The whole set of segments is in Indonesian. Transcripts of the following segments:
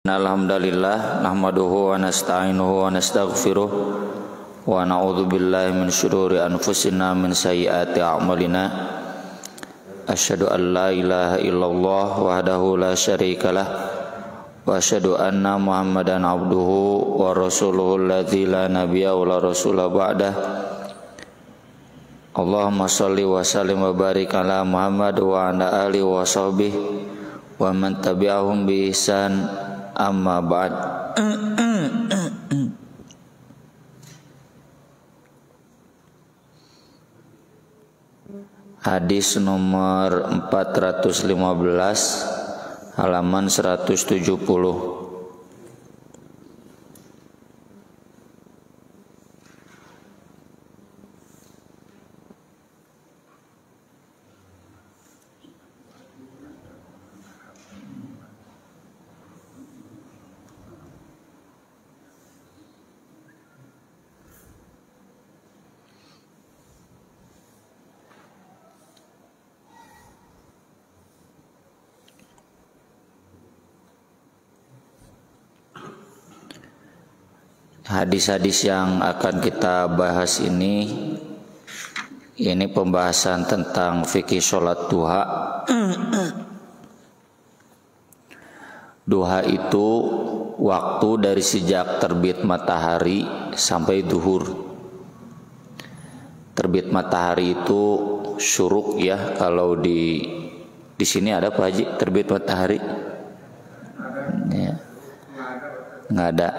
Alhamdulillah nahmaduhu wa nasta'inuhu wa nastaghfiruh wa na'udzu billahi min syururi anfusina min sayyiati a'malina asyhadu an la ilaha illallah wahdahu la syarikalah wa asyhadu anna muhammadan abduhu wa rasuluhu alladzi la nabiyya wa la rasula ba'dah. Allahumma shalli wa sallim wa barik ala Muhammad wa ala alihi wa sahbihi wa man tabi'ahum bi ihsan. Amma ba'd. Hadis nomor 415 halaman 170. Hadis-hadis yang akan kita bahas ini pembahasan tentang fikih sholat duha. Duha itu waktu dari sejak terbit matahari sampai duhur. Terbit matahari itu syuruk ya. Kalau di sini ada Pak Haji terbit matahari? Ya. Nggak ada.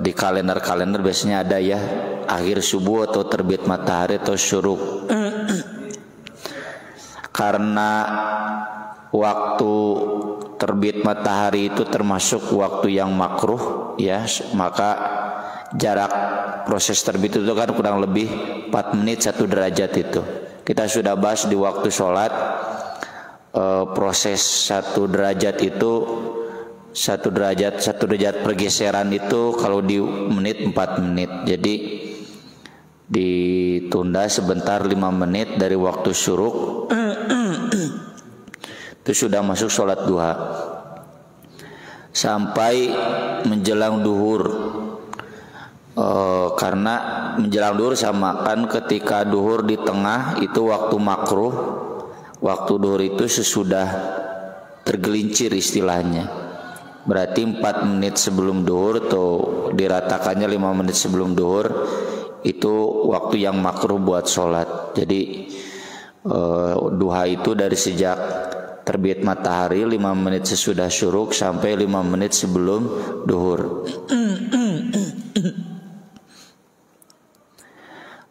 Di kalender biasanya ada ya, akhir subuh atau terbit matahari atau syuruk. Karena waktu terbit matahari itu termasuk waktu yang makruh ya, maka jarak proses terbit itu kan kurang lebih 4 menit 1 derajat itu. Kita sudah bahas di waktu sholat, proses 1 derajat itu 1 derajat pergeseran itu kalau di menit 4 menit. Jadi ditunda sebentar 5 menit dari waktu syuruk itu sudah masuk sholat duha sampai menjelang duhur. Karena menjelang duhur sama kan, ketika duhur di tengah itu waktu makruh, waktu duhur itu sesudah tergelincir istilahnya. Berarti 4 menit sebelum duhur atau diratakannya 5 menit sebelum duhur itu waktu yang makruh buat sholat. Jadi duha itu dari sejak terbit matahari 5 menit sesudah syuruk sampai 5 menit sebelum duhur.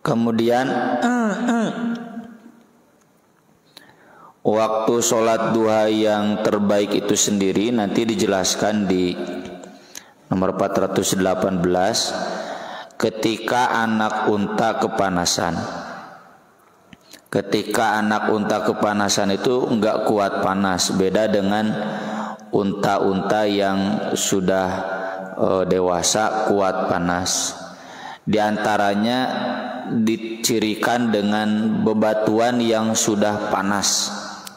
Kemudian waktu sholat duha yang terbaik itu sendiri nanti dijelaskan di nomor 418. Ketika anak unta kepanasan. Ketika anak unta kepanasan itu enggak kuat panas, beda dengan unta-unta yang sudah dewasa kuat panas. Di antaranya dicirikan dengan bebatuan yang sudah panas.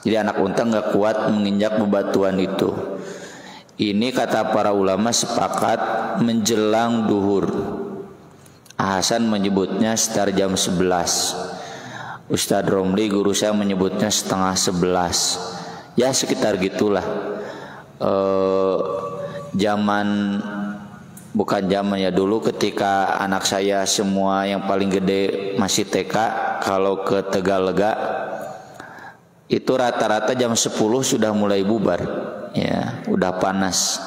Jadi anak unta nggak kuat menginjak bebatuan itu. Ini kata para ulama sepakat menjelang duhur. Hasan menyebutnya sekitar jam 11. Ustadz Romli guru saya menyebutnya setengah 11. Ya sekitar gitulah. Bukan zaman ya, dulu ketika anak saya semua yang paling gede masih TK, kalau ke Tegalega itu rata-rata jam 10 sudah mulai bubar ya, udah panas.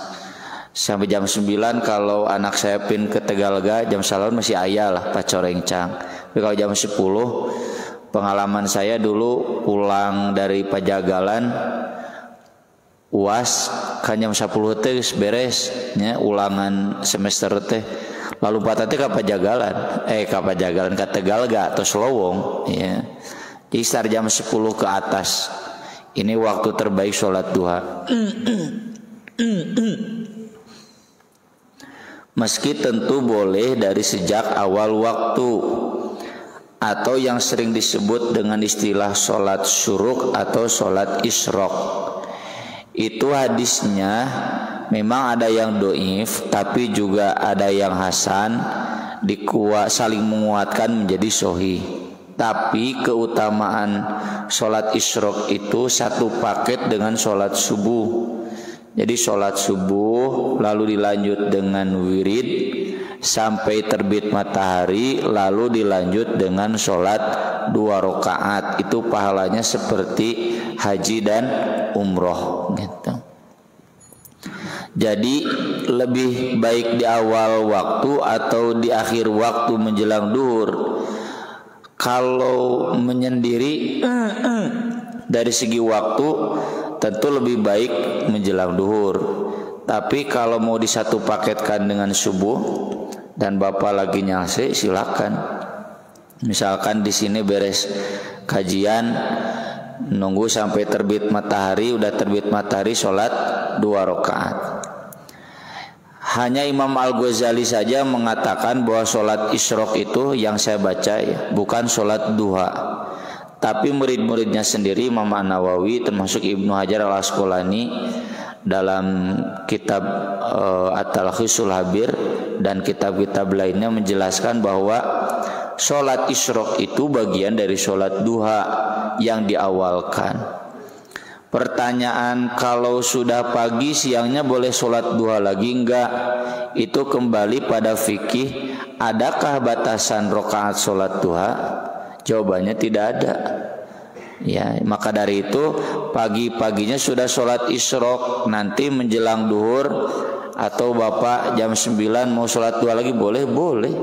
Sampai jam 9 kalau anak saya pin ke Tegalega, jam salaun masih ayah lah pacorengcang. Tapi kalau jam 10, pengalaman saya dulu pulang dari Pajagalan UAS kan jam 10 teh beres ya, ulangan semester teh. Lalu patati ka Pajagalan ke Tegalega atau Selowong ya. Jadi sekitar jam 10 ke atas. Ini waktu terbaik sholat duha. Meski tentu boleh dari sejak awal waktu, atau yang sering disebut dengan istilah sholat syuruk atau sholat isyraq. Itu hadisnya memang ada yang doif, tapi juga ada yang hasan, saling menguatkan menjadi sahih. Tapi keutamaan sholat isyraq itu satu paket dengan sholat subuh. Jadi sholat subuh lalu dilanjut dengan wirid sampai terbit matahari, lalu dilanjut dengan sholat 2 rakaat. Itu pahalanya seperti haji dan umroh gitu. Jadi lebih baik di awal waktu atau di akhir waktu menjelang duhur. Kalau menyendiri dari segi waktu tentu lebih baik menjelang duhur. Tapi kalau mau disatu paketkan dengan subuh dan Bapak lagi nyalse, silakan. Misalkan di sini beres kajian, nunggu sampai terbit matahari, udah terbit matahari sholat 2 rakaat. Hanya Imam Al-Ghazali saja mengatakan bahwa sholat isyraq itu yang saya baca ya, bukan sholat duha. Tapi murid-muridnya sendiri Imam An-Nawawi termasuk Ibnu Hajar Al-Asqalani dalam kitab At-Talkhisul Habir dan kitab-kitab lainnya menjelaskan bahwa sholat isyraq itu bagian dari sholat duha yang diawalkan. Pertanyaan, kalau sudah pagi siangnya boleh sholat duha lagi enggak? Itu kembali pada fikih. Adakah batasan rakaat sholat duha? Jawabannya tidak ada. Ya, maka dari itu pagi-paginya sudah sholat isyraq, nanti menjelang duhur atau Bapak jam 9 mau sholat duha lagi boleh,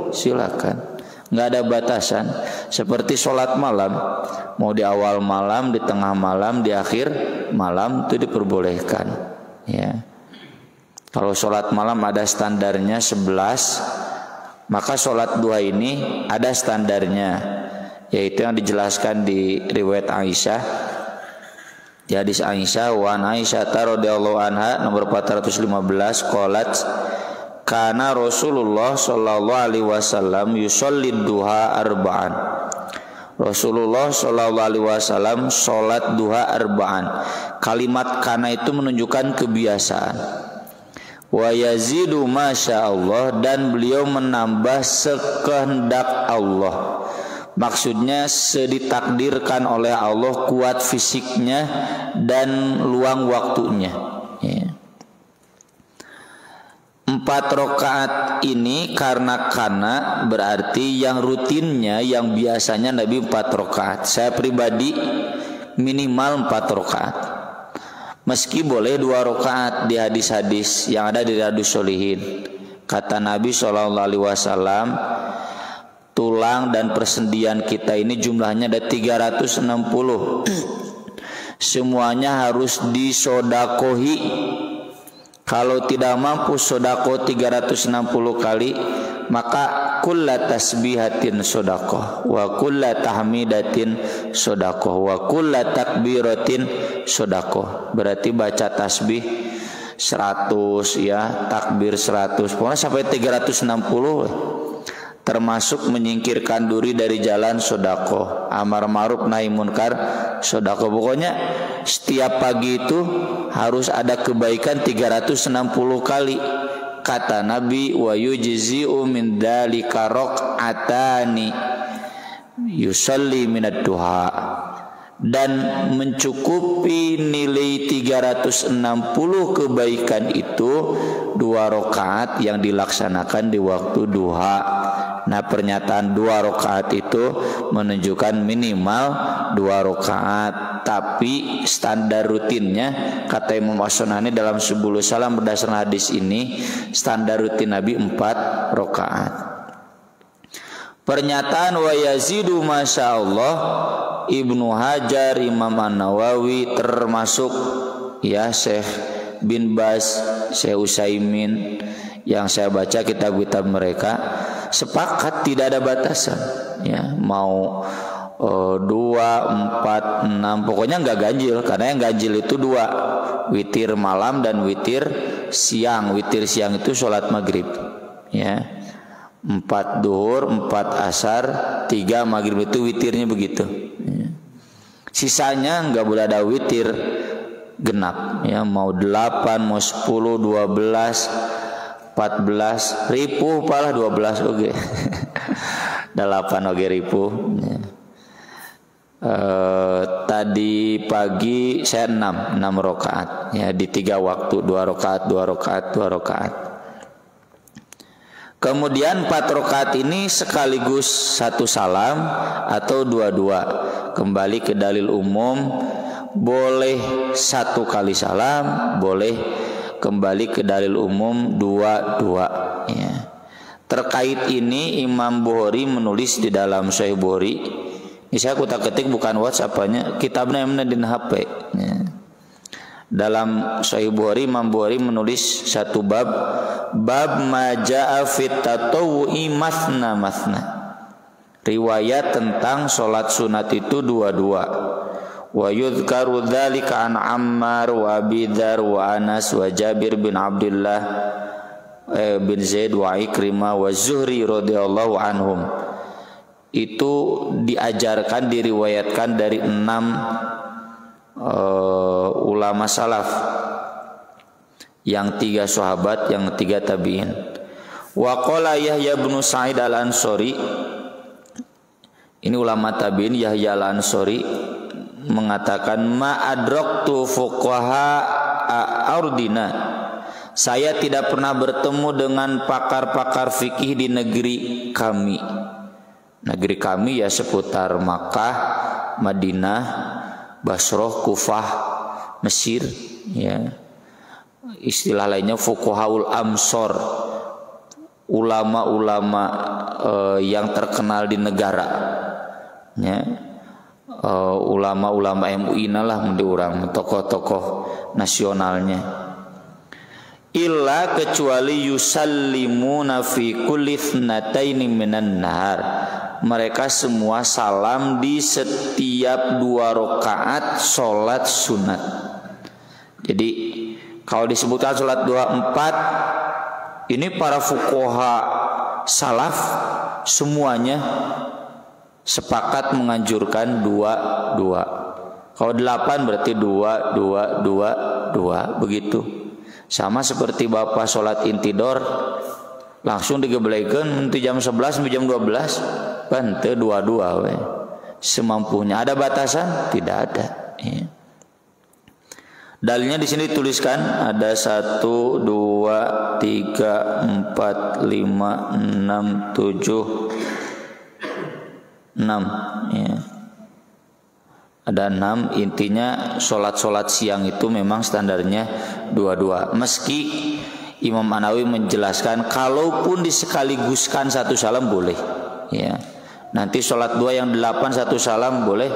silakan. Nggak ada batasan. Seperti sholat malam, mau di awal malam, di tengah malam, di akhir malam itu diperbolehkan. Ya. Kalau sholat malam ada standarnya 11, maka sholat duha ini ada standarnya, yaitu yang dijelaskan di riwayat Aisyah. Di hadis Aisyah, wa an Aisyah radhiyallahu anha nomor 415 qalat kana Rasulullah sallallahu alaihi wasallam yusolli duha arba'an. Rasulullah sallallahu alaihi wasallam salat duha arba'an. Kalimat kana itu menunjukkan kebiasaan. Wa yazidu masyaallah, dan beliau menambah sekehendak Allah. Maksudnya ditakdirkan oleh Allah kuat fisiknya dan luang waktunya. Ya. 4 rakaat ini karena berarti yang rutinnya, yang biasanya Nabi 4 rakaat. Saya pribadi minimal 4 rakaat. Meski boleh 2 rakaat di hadis-hadis yang ada di Riyadhus Shalihin. Kata Nabi SAW, tulang dan persendian kita ini jumlahnya ada 360. Semuanya harus disodakohi. Kalau tidak mampu sodako 360 kali, maka kulla tasbihatin sodakoh, wa kulla tahmidatin sodakoh, wa kulla takbiratin sodakoh. Berarti baca tasbih 100 ya, takbir 100, pokoknya sampai 360. Termasuk menyingkirkan duri dari jalan sodako, amar ma'ruf nahi munkar sodako. Pokoknya setiap pagi itu harus ada kebaikan 360 kali. Kata Nabi, wa yujzi'u min dzalika rak'atani yusalli minad duha, dan mencukupi nilai 360 kebaikan itu 2 rakaat yang dilaksanakan di waktu duha. Nah, pernyataan 2 rakaat itu menunjukkan minimal 2 rakaat. Tapi standar rutinnya, kata Imam As-Sunani dalam Subul Salam berdasarkan hadis ini, standar rutin Nabi 4 rakaat. Pernyataan wa yazidu masyaallah, Ibnu Hajar, Imam An-Nawawi, termasuk ya Syekh bin Baz, Syekh Utsaimin, yang saya baca kitab-kitab mereka, sepakat tidak ada batasan ya, mau 2, 4, 6, pokoknya nggak ganjil. Karena yang ganjil itu 2, witir malam dan witir siang. Witir siang itu sholat maghrib ya, 4 duhur, 4 asar, 3 maghrib, itu witirnya begitu ya. Sisanya nggak boleh ada witir. genap ya, mau 8 mau 10 12 14 ripuh palah 12 oge. 8 oge ripuh ya. Tadi pagi saya 6 rakaat ya, di 3 waktu 2 rakaat 2 rakaat 2 rakaat. Kemudian 4 rakaat ini sekaligus 1 salam atau 2-2. Kembali ke dalil umum, boleh 1 kali salam, boleh kembali ke dalil umum 2-2 ya. Terkait ini Imam Bukhari menulis di dalam Sahih Bukhari. Ini saya kutak ketik bukan WhatsApp-nya, kitabnya yang di HP ya. Dalam Sahih Bukhari Imam Bukhari menulis 1 bab majaa fit tatawwu'i mathna mathna. Riwayat tentang salat sunat itu 2-2. Wa yudhkaru dzalika an Ammar wa Abi Dzar wa Anas wa Jabir bin Abdullah bin Zaid wa Ikrimah wa Zuhri radhiyallahu anhum. Itu diajarkan, diriwayatkan dari 6 ulama salaf, yang 3 sahabat, yang 3 tabi'in. Wa qala Yahya bin Sa'id al-Ansari, ini ulama tabi'in, Yahya al-Ansari mengatakan ma adraktu fuqaha ardina, saya tidak pernah bertemu dengan pakar-pakar fikih di negeri kami. Negeri kami ya seputar Makkah, Madinah, Basrah, Kufah, Mesir ya. Istilah lainnya fuqahaul amsor, ulama-ulama yang terkenal di negara ya. Ulama-ulama MUI lah menurut orang, tokoh-tokoh nasionalnya. Illa kecuali yusallimuna fi kulli thnataini minan nahar, mereka semua salam di setiap 2 rakaat salat sunat. Jadi kalau disebutkan salat 2 4, ini para fuqaha salaf semuanya sepakat menganjurkan 2-2. Kalau 8 berarti 2-2-2-2 begitu. Sama seperti bapak sholat intidor langsung digeblekeun nanti jam 11 sampai jam 12 bante 2-2 we. Semampunya. Ada batasan? Tidak ada ya. Dalilnya di sini dituliskan ada 1 2 3 4 5 6 7 6 ya. Ada 6, intinya sholat siang itu memang standarnya 2-2. Meski Imam An-Nawawi menjelaskan kalaupun disekaligus,kan 1 salam boleh ya. Nanti sholat 2 yang 8 1 salam boleh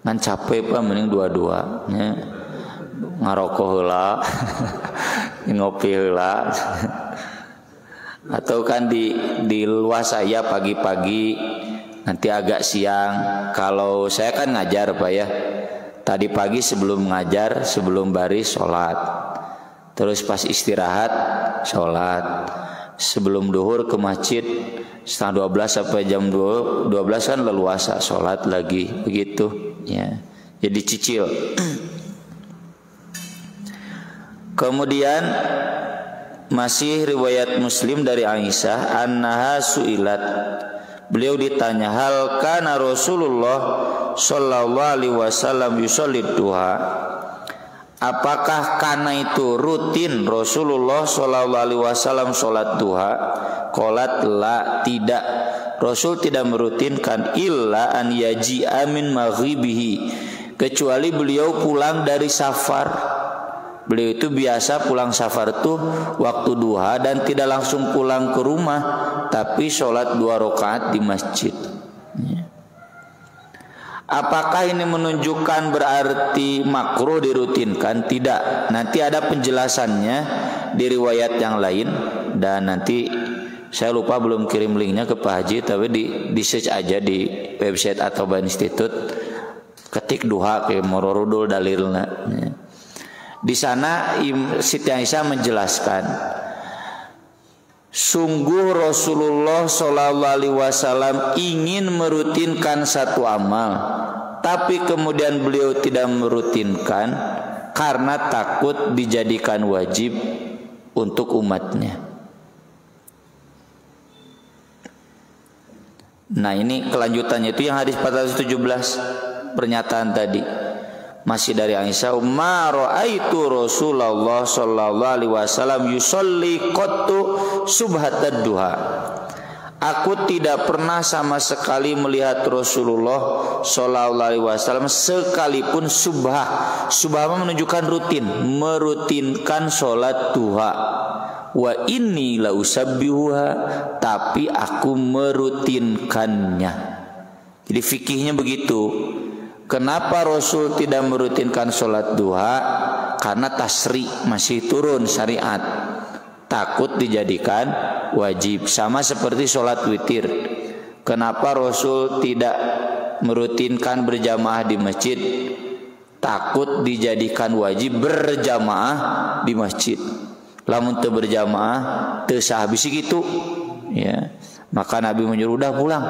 ngan capek pak, mending 2-2 ya. Ngarokok heula ngopi heula atau kan di luas saya pagi-pagi nanti agak siang. Kalau saya kan ngajar Pak ya, tadi pagi sebelum ngajar, sebelum baris sholat, terus pas istirahat sholat, sebelum duhur ke masjid setengah 12 sampai jam 12 kan leluasa sholat lagi begitu ya. Jadi cicil. Kemudian masih riwayat Muslim dari Aisyah annaha su'ilat, beliau ditanya hal kana Rasulullah sallallahu alaihi wasallam yushollid duha, apakah kana itu rutin Rasulullah sallallahu alaihi wasallam sholat duha? Qalat la, tidak, Rasul tidak merutinkan illa an yaji'a min maghribihi, kecuali beliau pulang dari safar. Beliau itu biasa pulang safar tuh waktu duha dan tidak langsung pulang ke rumah, tapi sholat 2 rakaat di masjid. Apakah ini menunjukkan berarti makruh dirutinkan? Tidak. Nanti ada penjelasannya di riwayat yang lain, dan nanti saya lupa belum kirim linknya ke Pak Haji, tapi di search aja di website atau Institute, ketik duha ke Mororudul dalilna. Di sana Siti Aisyah menjelaskan, sungguh Rasulullah sallallahu alaihi wasallam ingin merutinkan satu amal, tapi kemudian beliau tidak merutinkan karena takut dijadikan wajib untuk umatnya. Nah, ini kelanjutannya itu yang hadis 417 pernyataan tadi. Masih dari Aisyah, "Ma ra'aitu Rasulullah sallallahu alaihi wasallam yusolli qattu subhatad duha." Aku tidak pernah sama sekali melihat Rasulullah sallallahu alaihi wasallam sekalipun subhah. Subhah menunjukkan rutin, merutinkan salat duha. Wa inni la usabbihuha, tapi aku merutinkannya. Jadi fikihnya begitu. Kenapa Rasul tidak merutinkan sholat duha? Karena tasri, masih turun syariat, takut dijadikan wajib. Sama seperti sholat witir. Kenapa Rasul tidak merutinkan berjamaah di masjid? Takut dijadikan wajib berjamaah di masjid. Lamun teu berjamaah teu sah bisi gitu, ya. Maka Nabi menyuruh, udah pulang.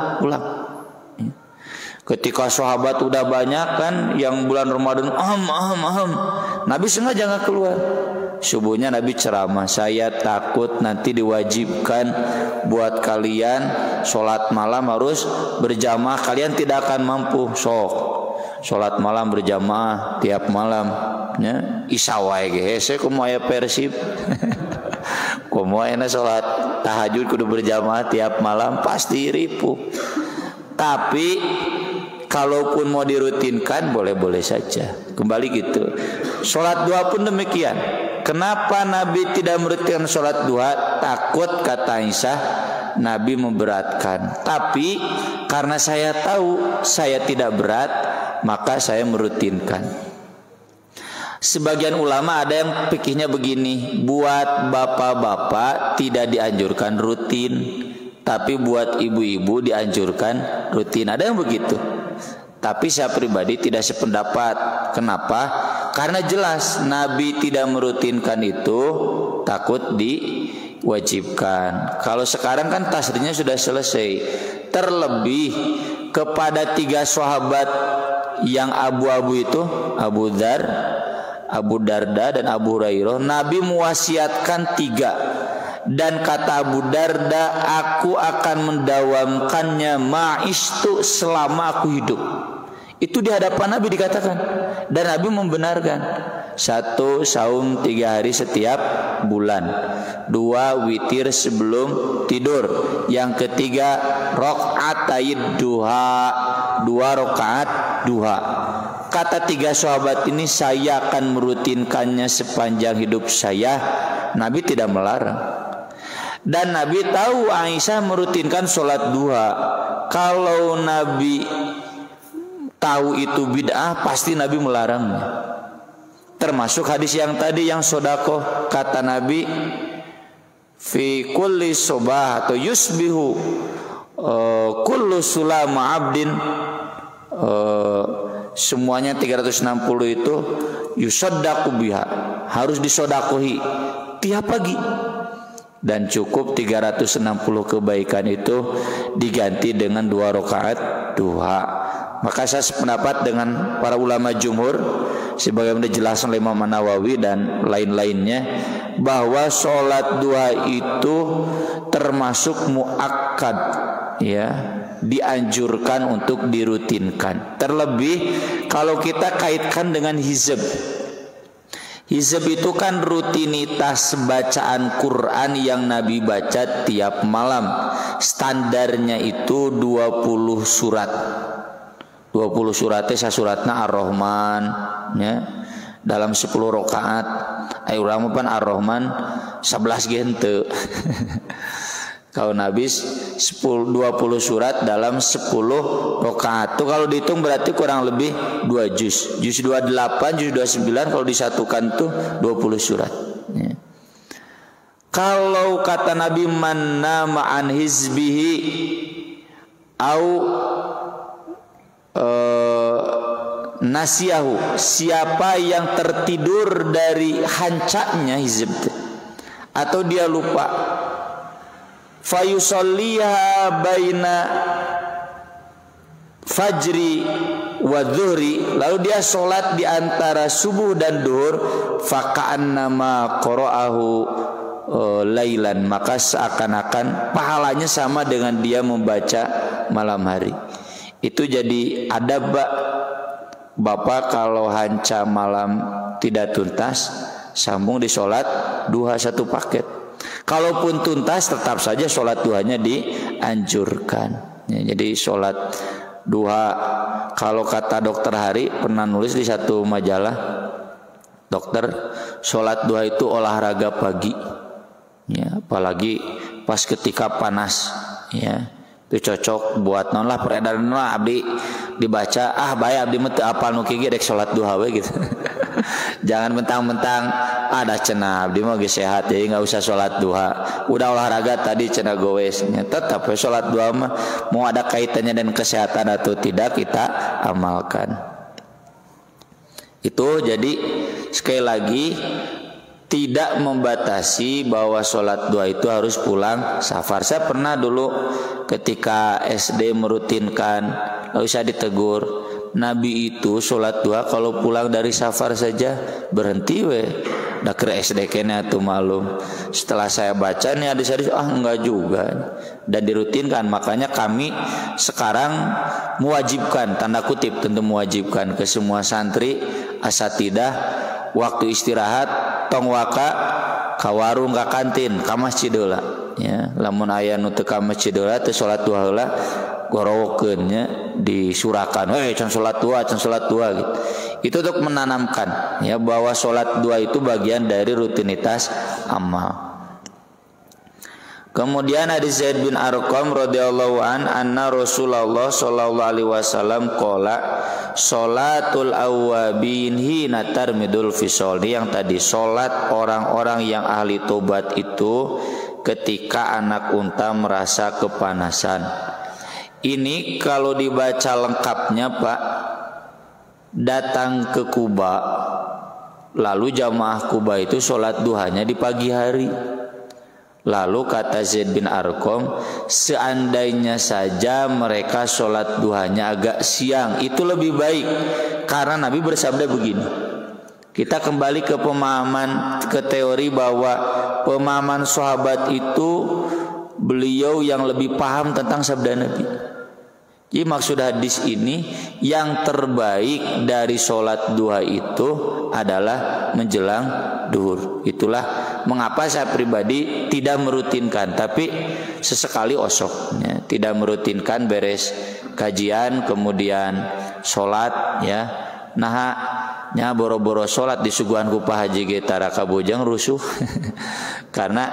Ketika sahabat udah banyak kan yang bulan Ramadan, Nabi sengaja nggak keluar. Subuhnya Nabi ceramah, saya takut nanti diwajibkan buat kalian sholat malam harus berjamaah, kalian tidak akan mampu. Sok sholat malam berjamaah tiap malam, ya. Isawai ge, kumaha Persib, kumaha sholat tahajud kudu berjamaah tiap malam, pasti ripuh. Tapi kalaupun mau dirutinkan boleh-boleh saja. Kembali gitu. Sholat duha pun demikian. Kenapa Nabi tidak merutinkan sholat duha? Takut, kata Aisyah, Nabi memberatkan. Tapi karena saya tahu saya tidak berat, maka saya merutinkan. Sebagian ulama ada yang pikirnya begini, buat bapak-bapak tidak dianjurkan rutin, tapi buat ibu-ibu dianjurkan rutin. Ada yang begitu. Tapi saya pribadi tidak sependapat. Kenapa? Karena jelas Nabi tidak merutinkan itu, takut diwajibkan. Kalau sekarang kan tasrinya sudah selesai. Terlebih kepada 3 sahabat yang abu-abu itu, Abu Dzar, Abu Darda dan Abu Hurairah, Nabi mewasiatkan 3. Dan kata Abu Darda, aku akan mendawamkannya ma'istu, selama aku hidup. Itu di hadapan Nabi dikatakan. Dan Nabi membenarkan. 1, saum 3 hari setiap bulan. 2, witir sebelum tidur. Yang ketiga, rakaat duha, 2 rakaat duha. Kata 3 sahabat ini, saya akan merutinkannya sepanjang hidup saya. Nabi tidak melarang. Dan Nabi tahu Aisyah merutinkan sholat duha. Kalau Nabi tahu itu bid'ah, pasti Nabi melarangnya. Termasuk hadis yang tadi yang sodakoh, kata Nabi, fi kulli sobah atau yusbihu kullu sulama abdin, semuanya 360 itu yusaddaku biha, harus disodakohi tiap pagi. Dan cukup 360 kebaikan itu diganti dengan 2 rakaat duha. Maka saya sependapat dengan para ulama jumhur, sebagaimana dijelaskan oleh Imam Nawawi dan lain-lainnya, bahwa sholat duha itu termasuk muakkad, ya, dianjurkan untuk dirutinkan. Terlebih kalau kita kaitkan dengan hizb. Hizb itu kan rutinitas bacaan Quran yang Nabi baca tiap malam. Standarnya itu 20 surat. 20 suratnya sasuratna Ar-Rahman, ya. Dalam 10 rakaat. Ayo urang pan Ar-Rahman 11 gente. Kalau Nabi 20 surat dalam 10 rakaat. Itu kalau dihitung berarti kurang lebih 2 juz. Juz 28, juz 29 kalau disatukan tuh 20 surat. Ya. Kalau kata Nabi, man nama an hizbihi au nasiyahu, siapa yang tertidur dari hancaknya hizb atau dia lupa, fayusolliha baina fajri wa dzuhri, lalu dia sholat di antara subuh dan duhur, faka'annama qara'ahu lailan, maka seakan-akan pahalanya sama dengan dia membaca malam hari. Itu jadi adab Bapak kalau hanca malam tidak tuntas, sambung di sholat duha satu paket. Kalaupun tuntas, tetap saja sholat duhanya dianjurkan. Ya, jadi sholat duha, kalau kata dokter Hari pernah nulis di satu majalah, dokter, sholat duha itu olahraga pagi. Ya, apalagi pas ketika panas. Ya, itu cocok buat non lah peredaran lah abdi dibaca bayar abdi mete apal nu kieu dek salat duha we gitu. Jangan mentang-mentang ada cenah abdi mah geus sehat jadi enggak usah salat duha. Udah olahraga tadi cenah goes. Tetap salat duha mah mau ada kaitannya dengan kesehatan atau tidak kita amalkan. Itu jadi sekali lagi tidak membatasi bahwa sholat duha itu harus pulang safar. Saya pernah dulu ketika SD merutinkan, lalu saya ditegur, Nabi itu sholat duha kalau pulang dari safar saja berhenti we. Dakir SD kena tuh malum. Setelah saya baca nih hadis-hadis, enggak juga, dan dirutinkan. Makanya kami sekarang mewajibkan, tanda kutip tentu mewajibkan ke semua santri asatidah, waktu istirahat tong waka ka warung ka kantin ka masjid heula ya. Lamun aya nu teu ka masjid heula teu salat duha heula gorowokeun nya, disurakan can salat duha gitu. Itu untuk menanamkan ya bahwa salat duha itu bagian dari rutinitas amal. Kemudian hadis Zaid bin Arqam radhiyallahu anna Rasulullah sallallahu alaihi wasallam qala salatul awwabin hina tarmidul fisol. Yang tadi salat orang-orang yang ahli tobat itu ketika anak unta merasa kepanasan. Ini kalau dibaca lengkapnya Pak, datang ke Kuba, lalu jamaah Kuba itu salat duhanya di pagi hari. Lalu kata Zaid bin Arqam, seandainya saja mereka sholat duhanya agak siang, itu lebih baik. Karena Nabi bersabda begini. Kita kembali ke pemahaman, ke teori bahwa pemahaman sahabat itu beliau yang lebih paham tentang sabda Nabi. Jadi maksud hadis ini, yang terbaik dari sholat duha itu adalah menjelang duhur. Itulah mengapa saya pribadi tidak merutinkan, tapi sesekali osok ya. Tidak merutinkan beres kajian kemudian sholat ya. Nah nya boro-boro sholat di suguhan ku Pak Haji Getara Kabojang rusuh karena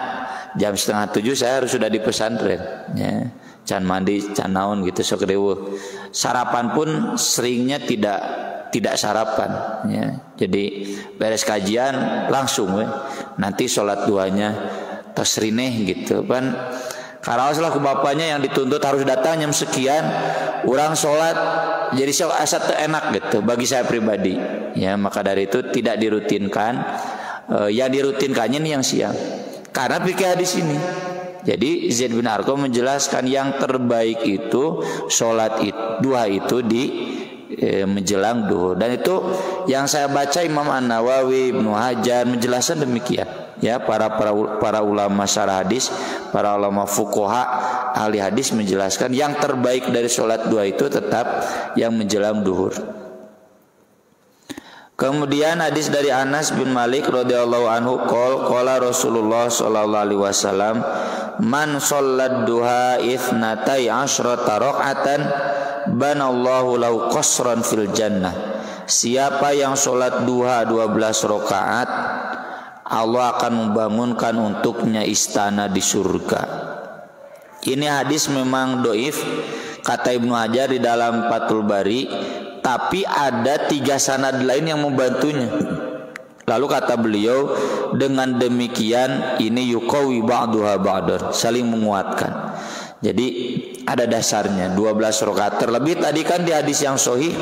jam 6:30 saya harus sudah di pesantren ya. Can mandi, can naon gitu sok deweuh. Sarapan pun seringnya tidak sarapan ya. Jadi beres kajian langsung we. Nanti sholat duanya tasrineh gitu kan. Karena salah ku bapaknya yang dituntut harus datang jam sekian, orang sholat jadi asa enak gitu bagi saya pribadi ya. Maka dari itu tidak dirutinkan. Yang dirutinkannya nih yang siang. Karena pikir hadis ini. Jadi Zaid bin Arqam menjelaskan yang terbaik itu sholat duha itu di menjelang duhur. Dan itu yang saya baca Imam An-Nawawi, Ibnu Hajar menjelaskan demikian. Ya, para ulama syarah hadis, para ulama fuqaha ahli hadis menjelaskan yang terbaik dari sholat duha itu tetap yang menjelang duhur. Kemudian hadis dari Anas bin Malik radhiyallahu anhu qala Rasulullah sallallahu alaihi wasallam man shallad duha itsnatai asyrata rakaatan banallahu lahu qasran fil jannah. Siapa yang salat duha 12 rakaat, Allah akan membangunkan untuknya istana di surga. Ini hadis memang doif kata Ibnu Hajar di dalam Fathul Bari, tapi ada 3 sanad lain yang membantunya. Lalu kata beliau, dengan demikian ini yuqawi ba'duha ba'dan, saling menguatkan. Jadi ada dasarnya 12 rakaat terlebih. Tadi kan di hadis yang sahih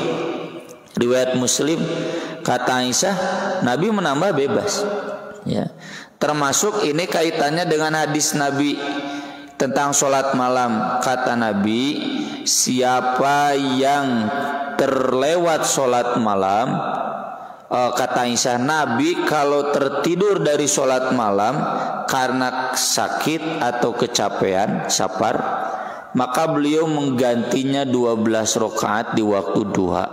riwayat Muslim kata Aisyah Nabi menambah bebas ya. Termasuk ini kaitannya dengan hadis Nabi tentang sholat malam. Kata Nabi, siapa yang terlewat sholat malam, kata Aisyah, Nabi kalau tertidur dari sholat malam karena sakit atau kecapean, safar, maka beliau menggantinya 12 rakaat di waktu duha.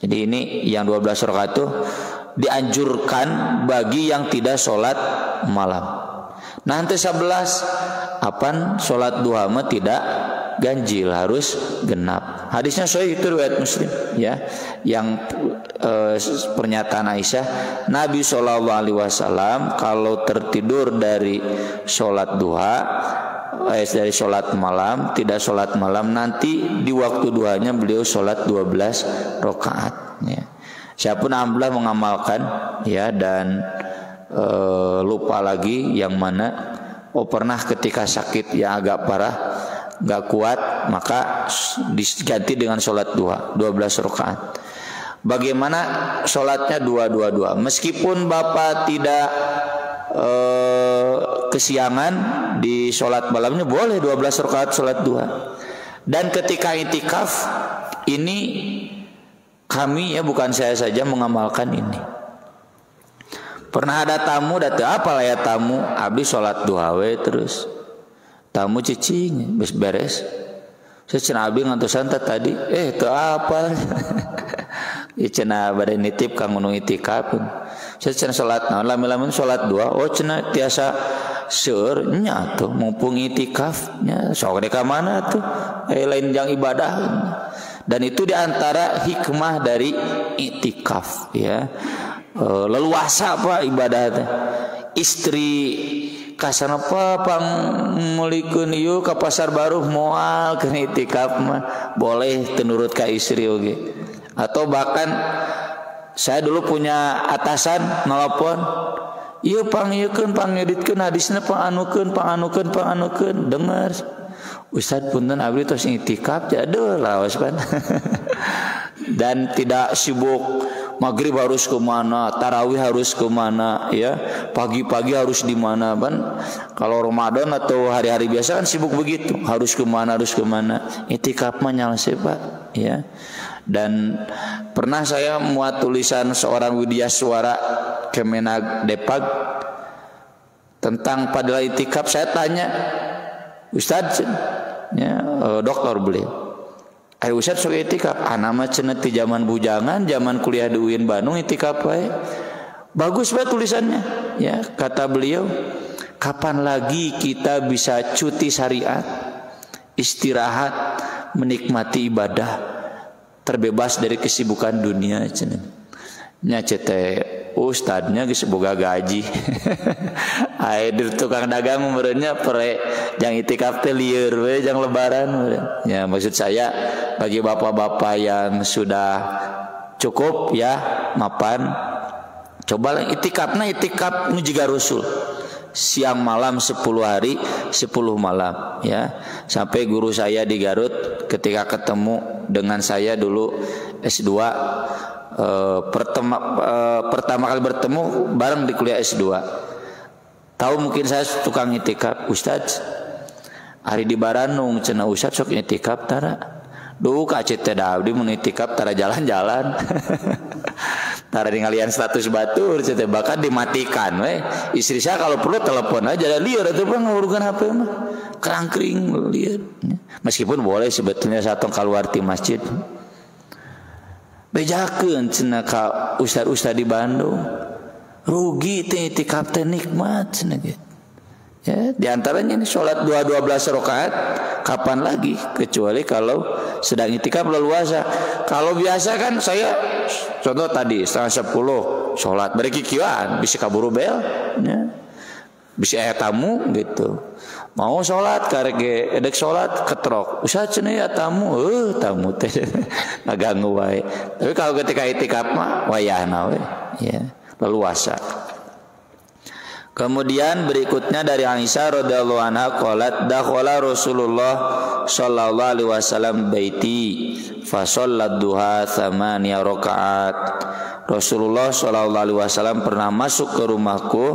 Jadi ini yang 12 rakaat itu dianjurkan bagi yang tidak sholat malam. Nanti 11 apan sholat duha mah tidak ganjil, harus genap. Hadisnya sahih, itu riwayat Muslim ya. Yang pernyataan Aisyah, Nabi SAW kalau tertidur dari sholat duha, dari sholat malam, tidak sholat malam, nanti di waktu duhanya beliau sholat 12 rakaat ya. Siapun alhamdulillah mengamalkan ya, dan lupa lagi yang mana. Pernah ketika sakit yang agak parah, gak kuat, maka diganti dengan sholat duha 12 rakaat. Bagaimana sholatnya 2-2-2? Meskipun Bapak tidak kesiangan di sholat malamnya, boleh 12 rakaat sholat duha. Dan ketika itikaf ini, kami ya, bukan saya saja mengamalkan ini. Pernah ada tamu datang, apalah ya tamu, abdi sholat duha we terus. Tamu cicing beres. Saya cenah abdi ngantosan tadi. Itu apa? Ya cenah bade nitip kang gunung itikaf. Saya cenah sholat naon lami-lami sholat duha. Oh cenah tiasa seueur nya tuh mumpung itikaf nya sok ka mana tuh. Lain yang ibadah. Dan itu diantara hikmah dari itikaf ya. Leluasa Pak ibadah teh. Istri kasana apa pang mulikeun ieu ka pasar baru moal ke itikaf mah boleh tenurut ka istri oge. Atau bahkan saya dulu punya atasan nelpon, ieu pangiekeun pangeditkeun hadisna panganukeun dengar. Ustaz punten abdi tos itikaf jadeul laos pan. Dan tidak sibuk maghrib harus ke mana, tarawih harus ke mana, ya pagi-pagi harus di mana, kan? Kalau Ramadan atau hari-hari biasa kan sibuk begitu, harus ke mana. Itikaf mah nyalse Pak, ya. Dan pernah saya muat tulisan seorang widya suara Kemenag Depag tentang fadilah itikaf. Saya tanya, Ustaz, ya, dokter beliau. Ayo Ustaz sok itikaf, mah cenah ti zaman bujangan, zaman kuliah di UIN Bandung itikaf wae. Bagus banget tulisannya. Ya, kata beliau, kapan lagi kita bisa cuti syariat, istirahat, menikmati ibadah, terbebas dari kesibukan dunia cenah. Nya cete ustadnya geus boga gaji. Aya di tukang dagang meureunnya pere jang itikaf teh lieur we jang lebaran. Ya maksud saya bagi bapak-bapak yang sudah cukup ya mapan, cobalah itikafna itikaf nu jiga Rasul. Siang malam 10 hari 10 malam ya. Sampai guru saya di Garut ketika ketemu dengan saya dulu S2 pertama kali bertemu bareng di kuliah S2. Tahu mungkin saya tukang itikaf, Ustaz. Ari di Baranung cenah Ustaz sok itikaf tara. Duh ka cete daudi mun itikaf tara jalan-jalan. Tara ningalian status batur cete bahkan dimatikan we. Istri saya kalau perlu telepon aja lieur atuh Bang ngurugan HP mah. Kerangkring lieur. Meskipun boleh sebetulnya satong keluar ti masjid. Bejakeun cenah ka ustad-ustad di Bandung. Rugi teh itikaf teh nikmat cenah gitu. Ya, di antaranya ini salat 12 rakaat kapan lagi kecuali kalau sedang itikaf leluasa. Kalau biasa kan saya contoh tadi 9:30 salat bari kikieuan bisa kaburu bel ya. Bisa aya tamu gitu. Mau sholat karege edek sholat ketrok Ustaz cenah ya tamu teh ngaganggu wae. Tapi kalau ketika itikaf mah wayahna we ya leluasa. Kemudian berikutnya dari Aisyah radhiyallahu anha qalat dakhala Rasulullah sallallahu alaihi wasallam baiti fa shallat duha 8 rakaat. Rasulullah sallallahu alaihi wasallam pernah masuk ke rumahku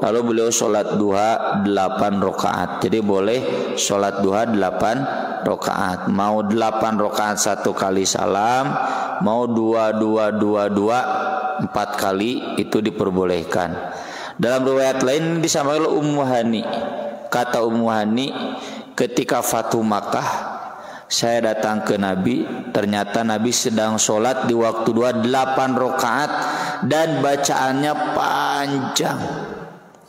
lalu beliau sholat duha 8 rakaat. Jadi boleh sholat duha 8 rakaat. Mau 8 rakaat 1 kali salam, mau 2 4 kali, itu diperbolehkan. Dalam riwayat lain disampaikan Ummu Hani, kata Ummu Hani, ketika Fatu Makkah saya datang ke Nabi, ternyata Nabi sedang sholat di waktu 8 rakaat dan bacaannya panjang.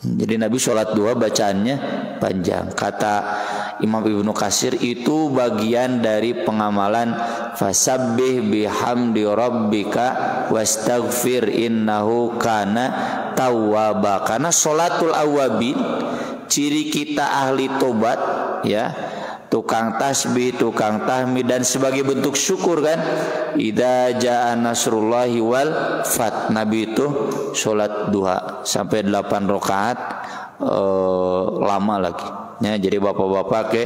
Jadi Nabi sholat 2 bacaannya panjang. Kata Imam Ibnu Katsir, itu bagian dari pengamalan fasabbih bihamdi rabbika wastaghfir innahu kana tawwaba. Karena sholatul awwabin, ciri kita ahli tobat, ya, tukang tasbih, tukang tahmid, dan sebagai bentuk syukur kan, idza jaa nasrullahi wal fath. Nabi itu sholat duha sampai 8 rakaat, lama lagi ya. Jadi bapak-bapak ke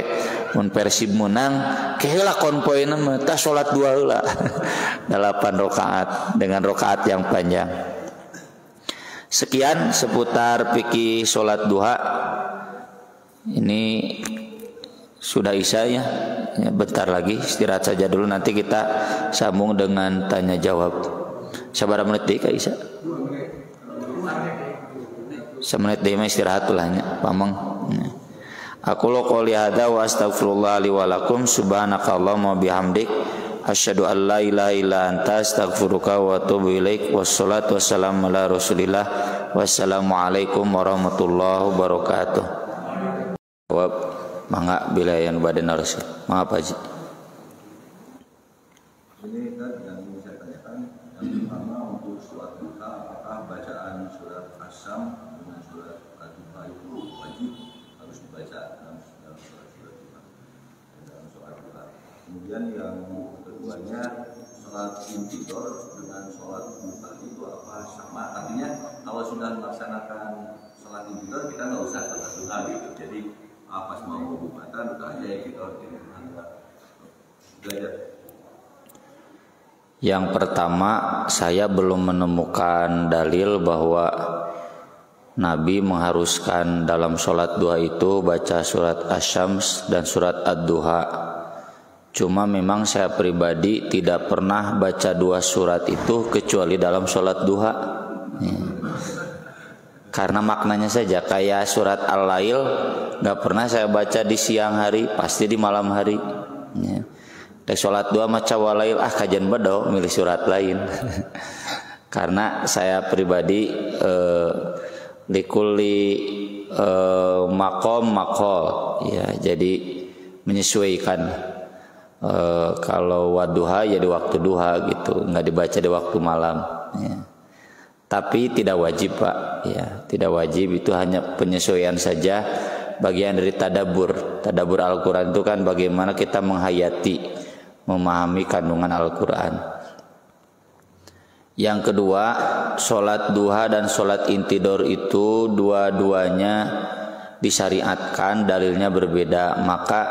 mun Persib menang keheula konpoina mah tah sholat duha heula 8 rakaat dengan rakaat yang panjang. Sekian seputar fikih sholat duha. Ini sudah isya ya, bentar lagi istirahat saja dulu, nanti kita sambung dengan tanya jawab. Sabar menit deh Kak Isya. 1 menit deh istirahat tulahnya pamang. Aku lo qouli hadza wa astaghfirullah li wa lakum subhanakallahumma bihamdik asyhadu an la ilaha illa anta astaghfiruka wa atubu ilaik. Wassalatu wassalamu ala Rasulillah. Wassalamualaikum warahmatullahi wabarakatuh. Jawab mangga bila yang badan harus. Maaf Haji. Ini kan yang ingin saya tanyakan, yang pertama untuk sholat duha, apakah bacaan surat Asy-Syams dengan surat Ad-Duha itu wajib harus dibaca dalam sholat duha, dalam sholat duha. Kemudian yang keduanya, sholat intidor dengan sholat duha itu apa sama? Artinya kalau sudah melaksanakan sholat intidor kita nggak usah sholat duha gitu. Jadi pas mau pengobatan udah aja gitu, belajar. Yang pertama, saya belum menemukan dalil bahwa Nabi mengharuskan dalam sholat duha itu baca surat Asy-Syams dan surat Ad-Duha. Cuma memang saya pribadi tidak pernah baca 2 surat itu kecuali dalam sholat duha. Karena maknanya saja, kayak surat Al-Lail nggak pernah saya baca di siang hari, pasti di malam hari. Ya. Dari sholat duha maca walail kajian bedo milih surat lain. Karena saya pribadi likulli makom, ya, jadi menyesuaikan. Kalau waduha ya di waktu duha gitu, nggak dibaca di waktu malam. Ya. Tapi tidak wajib Pak, ya, tidak wajib, itu hanya penyesuaian saja, bagian dari tadabbur. Tadabbur Al-Quran itu kan bagaimana kita menghayati, memahami kandungan Al-Quran. Yang kedua, sholat duha dan sholat intidor itu dua-duanya disyariatkan, dalilnya berbeda, maka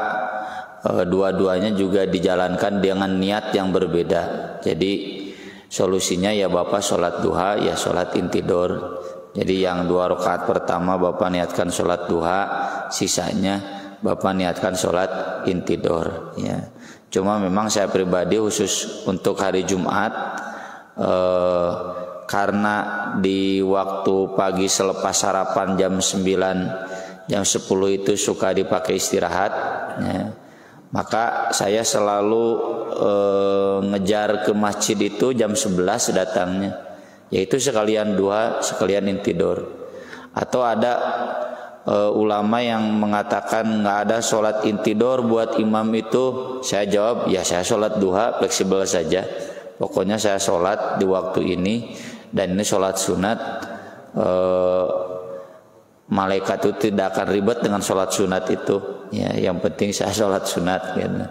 dua-duanya juga dijalankan dengan niat yang berbeda. Jadi solusinya ya Bapak sholat duha, ya sholat intidor. Jadi yang 2 rakaat pertama Bapak niatkan sholat duha, sisanya Bapak niatkan sholat intidor. Ya. Cuma memang saya pribadi khusus untuk hari Jumat, karena di waktu pagi selepas sarapan jam 9, jam 10 itu suka dipakai istirahat. Ya. Maka saya selalu ngejar ke masjid itu jam 11 datangnya, yaitu sekalian duha, sekalian intidor. Atau ada ulama yang mengatakan nggak ada sholat intidor buat imam itu. Saya jawab, ya saya sholat duha, fleksibel saja. Pokoknya saya sholat di waktu ini, dan ini sholat sunat. Malaikat itu tidak akan ribet dengan sholat sunat itu. Ya, yang penting saya sholat sunat. Gitu.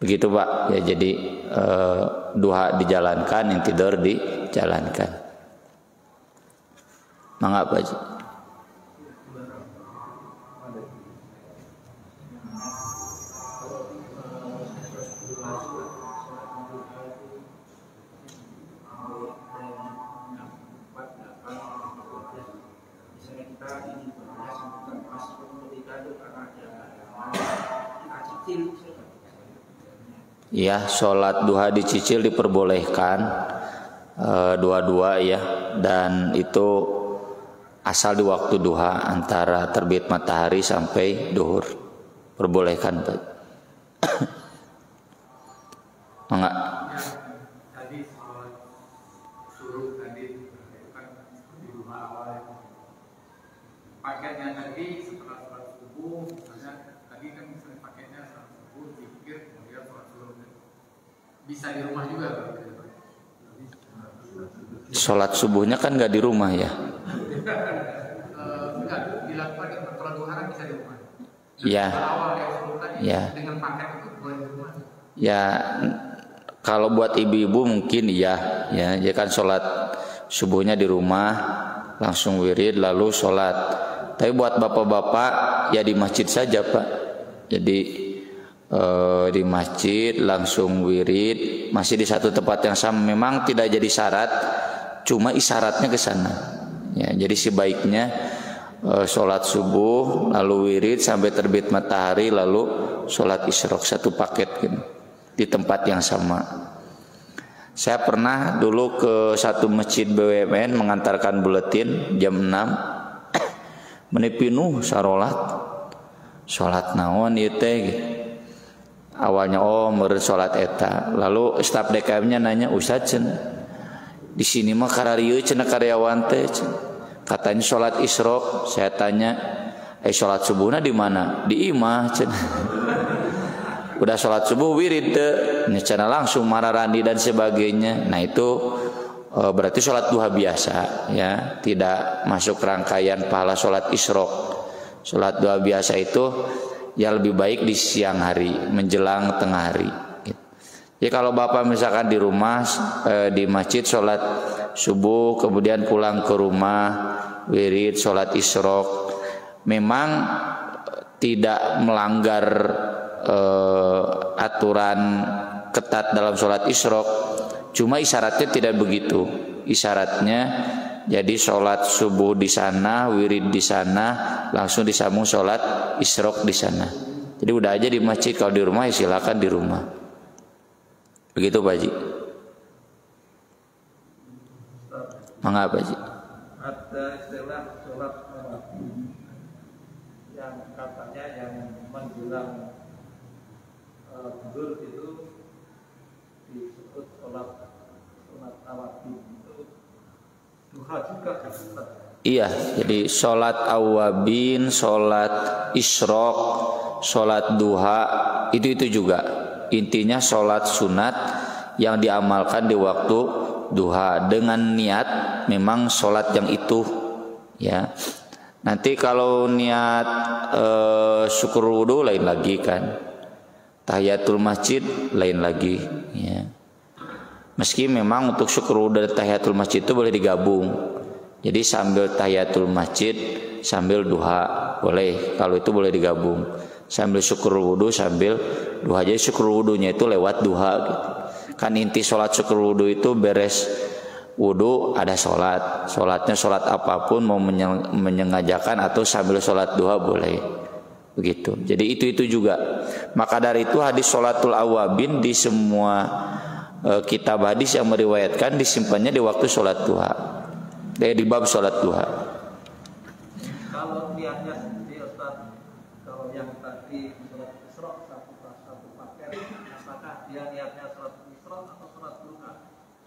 Begitu Pak. Ya, jadi duha dijalankan, intidor dijalankan. Mangga Pak Haji. Ya, sholat duha dicicil diperbolehkan dua-dua ya, dan itu asal di waktu duha antara terbit matahari sampai duhur, perbolehkan Pak. Enggak. Tadi soal suruh tadi kan di duha awal pakainya tadi setelah sholat subuh, misalnya tadi kan misalnya pakainya sholat subuh, zikir, kemudian sholat subuh, bisa di rumah juga Pak? Sholat subuhnya kan nggak di rumah ya? Enggak, dilakukan kalau duha kan bisa di rumah. Ya. Awal kayak subuh tadi Ya. dengan pakai itu boleh di rumah. Ya, kalau buat ibu-ibu mungkin iya ya, ya kan sholat subuhnya di rumah langsung wirid lalu sholat. Tapi buat bapak-bapak ya di masjid saja Pak. Jadi di masjid langsung wirid, masih di satu tempat yang sama. Memang tidak jadi syarat, cuma isyaratnya ke sana. Ya, jadi sebaiknya sholat subuh lalu wirid sampai terbit matahari lalu sholat isyraq, satu paket gitu, di tempat yang sama. Saya pernah dulu ke satu masjid BUMN mengantarkan buletin jam 6 menipinu sholat naon ieu teh gitu. Awalnya meureun sholat eta, lalu staf DKM-nya nanya, "Ustaz cenah di sini mah kararieu cenah karyawan teh cenah. Katanya sholat isyraq." Saya tanya, sholat subuhna di mana? Di imah cenah. Udah sholat subuh wirid teh, cenah langsung mararandi dan sebagainya. Nah itu berarti sholat duha biasa ya, tidak masuk rangkaian pahala sholat isyraq. Sholat duha biasa itu ya lebih baik di siang hari menjelang tengah hari. Ya kalau bapak misalkan di rumah di masjid sholat subuh kemudian pulang ke rumah wirid sholat isyraq, memang tidak melanggar aturan ketat dalam sholat isyraq, cuma isyaratnya tidak begitu. Isyaratnya jadi sholat subuh di sana, wirid di sana, langsung disambung sholat isyraq di sana. Jadi udah aja di masjid, kalau di rumah ya silakan di rumah. Begitu Pak Haji. Mangga Pak Haji. Ada istilah sholat tarawih yang katanya yang menjelang zuhur itu disebut sholat tarawih, itu duha juga kan? Iya, jadi sholat awabin, sholat isyraq, sholat duha itu juga. Intinya sholat sunat yang diamalkan di waktu duha dengan niat memang sholat yang itu ya. Nanti kalau niat syukur wudu lain lagi kan, tahiyatul masjid lain lagi ya. Meski memang untuk syukur wudu dan tahiyatul masjid itu boleh digabung, jadi sambil tahiyatul masjid sambil duha boleh, kalau itu boleh digabung, sambil syukur wudu sambil duha. Jadi syukur wudunya itu lewat duha gitu. Kan inti sholat syukur wudu itu beres wudu ada sholat, sholatnya sholat apapun, mau menyengajakan atau sambil sholat duha boleh begitu. Jadi itu juga. Maka dari itu hadis sholatul awabin di semua kitab hadis yang meriwayatkan disimpannya di waktu sholat duha, di bab sholat duha. Kalau niatnya sendiri Ustaz, kalau yang tadi sholat isyraq satu paket, apakah dia niatnya sholat isyraq atau sholat duha?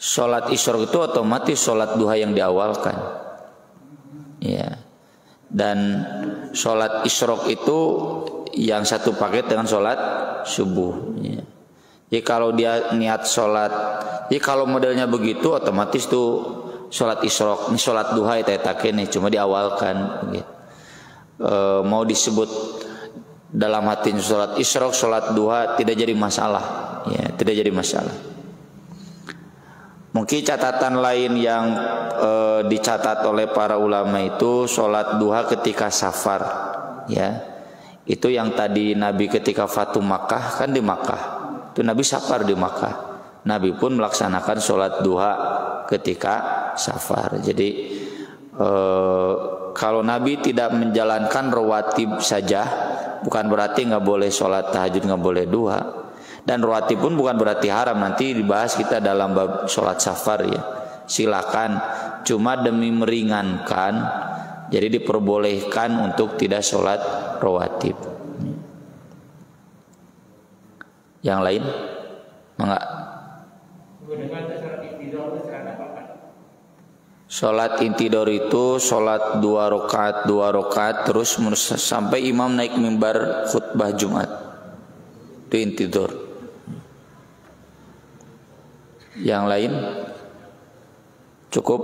Sholat isyraq itu otomatis sholat duha yang diawalkan ya. Dan sholat isyraq itu yang satu paket dengan sholat subuh ya. Jadi kalau dia niat sholat, jadi kalau modelnya begitu otomatis tuh sholat isyraq, ini sholat duha itu nih cuma diawalkan gitu. Mau disebut dalam hatinya sholat isyraq, sholat duha tidak jadi masalah ya, tidak jadi masalah. Mungkin catatan lain yang dicatat oleh para ulama itu sholat duha ketika safar ya. Itu yang tadi Nabi ketika Fatu Makkah kan di Makkah, itu Nabi safar di Makkah, Nabi pun melaksanakan sholat duha ketika safar. Jadi kalau Nabi tidak menjalankan rawatib saja, bukan berarti nggak boleh sholat tahajud, nggak boleh duha. Dan rawatib pun bukan berarti haram. Nanti dibahas kita dalam bab sholat safar ya. Silakan, cuma demi meringankan, jadi diperbolehkan untuk tidak sholat rawatib. Yang lain, enggak? Sholat intidor itu sholat 2 rakaat terus sampai imam naik mimbar khutbah Jumat. Itu intidor. Yang lain cukup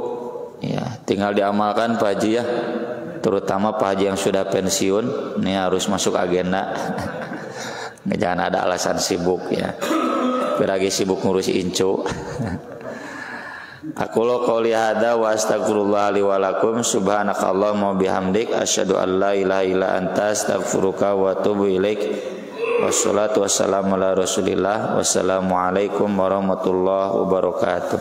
ya, tinggal diamalkan Pak Haji ya, terutama Pak Haji yang sudah pensiun ini harus masuk agenda. Jangan ada alasan sibuk ya, lagi sibuk ngurusi incu. Aku lo qouli hada wa astagfirullah li wa lakum subhanakallahumma bihamdik asyhadu an la ilaha illa anta astaghfiruka wa atubu ilaik. Wassalatu wassalamu ala Rasulillah. Wassalamualaikum warahmatullahi wabarakatuh.